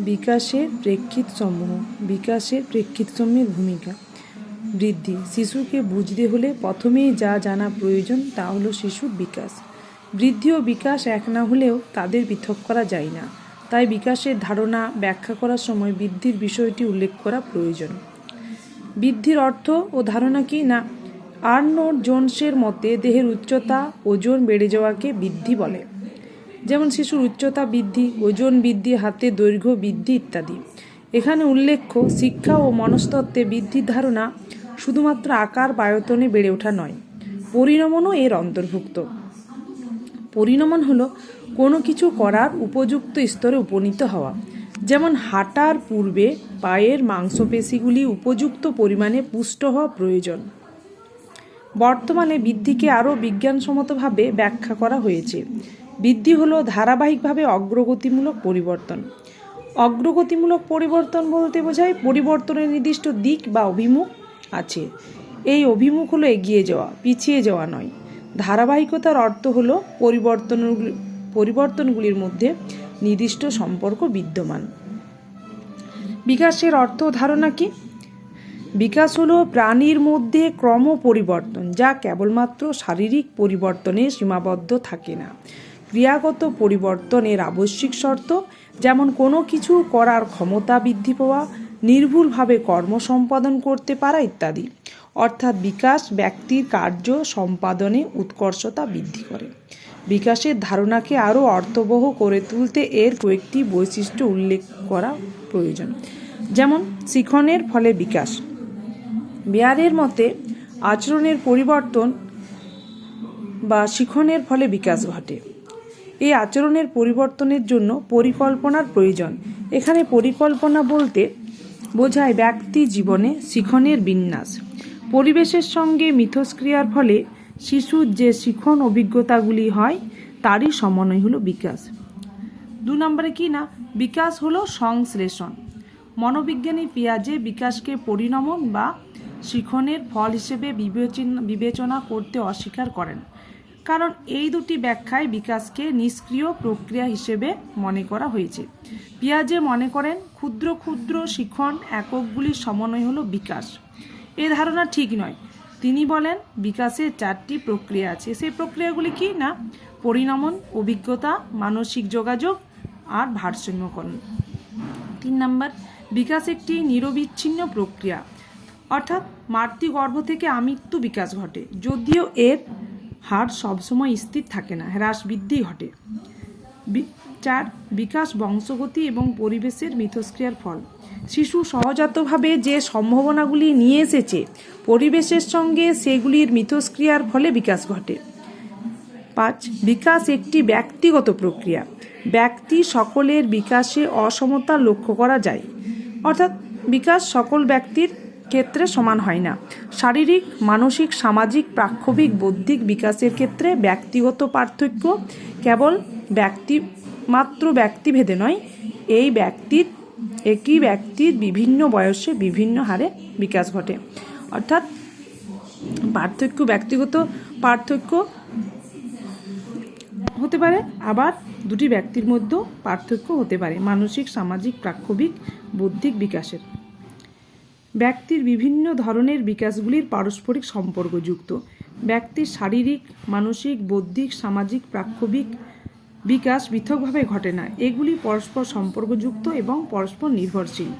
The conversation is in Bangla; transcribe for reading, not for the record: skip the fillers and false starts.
বিকাশের প্রেক্ষিতসমূহ। বিকাশের প্রেক্ষিতসমূহের ভূমিকা। বৃদ্ধি। শিশুকে বুঝতে হলে প্রথমেই যা জানা প্রয়োজন তা হলো শিশুর বিকাশ। বৃদ্ধি ও বিকাশ এক না হলেও তাদের পৃথক করা যায় না, তাই বিকাশের ধারণা ব্যাখ্যা করার সময় বৃদ্ধির বিষয়টি উল্লেখ করা প্রয়োজন। বৃদ্ধির অর্থ ও ধারণা কি না, আর্নল্ড জোন্সের মতে দেহের উচ্চতা ওজন বেড়ে যাওয়াকে বৃদ্ধি বলে, যেমন শিশুর উচ্চতা বৃদ্ধি, ওজন বৃদ্ধি, হাতের দৈর্ঘ্য বৃদ্ধি ইত্যাদি। এখানে উল্লেখ্য শিক্ষা ও মনস্তত্ত্বে বৃদ্ধির ধারণা শুধুমাত্র আকার বা আয়তনে বেড়ে ওঠা নয়, পরিণমনও এর অন্তর্ভুক্ত। পরিণমন হলো কোনো কিছু করার উপযুক্ত স্তরে উপনীত হওয়া, যেমন হাঁটার পূর্বে পায়ের মাংসপেশিগুলি উপযুক্ত পরিমাণে পুষ্ট হওয়া প্রয়োজন। বর্তমানে বৃদ্ধিকে আরও বিজ্ঞানসম্মতভাবে ব্যাখ্যা করা হয়েছে। বৃদ্ধি হলো ধারাবাহিকভাবে অগ্রগতিমূলক পরিবর্তন। অগ্রগতিমূলক পরিবর্তন বলতে বোঝায় পরিবর্তনের নির্দিষ্ট দিক বা অভিমুখ আছে। এই অভিমুখ হলো এগিয়ে যাওয়া, পিছিয়ে যাওয়া নয়। ধারাবাহিকতার অর্থ হলো পরিবর্তনগুলির মধ্যে নির্দিষ্ট সম্পর্ক বিদ্যমান। বিকাশের অর্থ ধারণা কি? বিকাশ হলো প্রাণীর মধ্যে ক্রম পরিবর্তন, যা কেবলমাত্র শারীরিক পরিবর্তনে সীমাবদ্ধ থাকে না। ক্রিয়াগত পরিবর্তনের আবশ্যিক শর্ত, যেমন কোনো কিছু করার ক্ষমতা বৃদ্ধি পাওয়া, নির্ভুলভাবে কর্ম সম্পাদন করতে পারা ইত্যাদি। অর্থাৎ বিকাশ ব্যক্তির কার্য সম্পাদনে উৎকর্ষতা বৃদ্ধি করে। বিকাশের ধারণাকে আরও অর্থবহ করে তুলতে এর কয়েকটি বৈশিষ্ট্য উল্লেখ করা প্রয়োজন, যেমন শিখনের ফলে বিকাশ। বেয়ারের মতে আচরণের পরিবর্তন বা শিখনের ফলে বিকাশ ঘটে। এই আচরণের পরিবর্তনের জন্য পরিকল্পনার প্রয়োজন। এখানে পরিকল্পনা বলতে বোঝায় ব্যক্তি জীবনে শিখনের বিন্যাস। পরিবেশের সঙ্গে মিথস্ক্রিয়ার ফলে শিশুর যে শিখন অভিজ্ঞতাগুলি হয় তারই সমন্বয় হলো বিকাশ। 2 নম্বরে কি না, বিকাশ হলো সংশ্লেষণ। মনোবিজ্ঞানী পিয়াজে বিকাশকে পরিণমন বা শিখনের ফল হিসেবে বিবেচনা করতে অস্বীকার করেন, কারণ এই দুটি ব্যাখ্যায় বিকাশকে নিষ্ক্রিয় প্রক্রিয়া হিসেবে মনে করা হয়েছে। পিয়াজে মনে করেন ক্ষুদ্র ক্ষুদ্র শিখন এককগুলির সমন্বয় হলো বিকাশ। এ ধারণা ঠিক নয়। তিনি বলেন বিকাশের 4টি প্রক্রিয়া আছে। সেই প্রক্রিয়াগুলি কি না, পরিণমন, অভিজ্ঞতা, মানসিক যোগাযোগ আর ভারসাম্যকরণ। 3 নম্বর, বিকাশ একটি নিরবিচ্ছিন্ন প্রক্রিয়া, অর্থাৎ মাতৃগর্ভ থেকে আমৃত্যু বিকাশ ঘটে, যদিও এর হার সবসময় স্থির থাকে না, হ্রাস বৃদ্ধি ঘটে। 4, বিকাশ বংশগতি এবং পরিবেশের মিথস্ক্রিয়ার ফল। শিশু সহজাতভাবে যে সম্ভাবনাগুলি নিয়ে এসেছে, পরিবেশের সঙ্গে সেগুলির মিথস্ক্রিয়ার ফলে বিকাশ ঘটে। 5, বিকাশ একটি ব্যক্তিগত প্রক্রিয়া। ব্যক্তি সকলের বিকাশে অসমতা লক্ষ্য করা যায়, অর্থাৎ বিকাশ সকল ব্যক্তির ক্ষেত্রে সমান হয় না। শারীরিক, মানসিক, সামাজিক, প্রাক্ষবিক, বৌদ্ধিক বিকাশের ক্ষেত্রে ব্যক্তিগত পার্থক্য কেবল মাত্র ব্যক্তিভেদে নয়, একই ব্যক্তির বিভিন্ন বয়সে বিভিন্ন হারে বিকাশ ঘটে। অর্থাৎ ব্যক্তিগত পার্থক্য হতে পারে, আবার দুটি ব্যক্তির মধ্যেও পার্থক্য হতে পারে মানসিক, সামাজিক, প্রাক্ষবিক, বৌদ্ধিক বিকাশের। ব্যক্তির বিভিন্ন ধরনের বিকাশগুলির পারস্পরিক সম্পর্কযুক্ত। ব্যক্তির শারীরিক, মানসিক, বৌদ্ধিক, সামাজিক, প্রাক্ষবিক বিকাশ পৃথকভাবে ঘটে না, এগুলি পরস্পর সম্পর্কযুক্ত এবং পরস্পর নির্ভরশীল।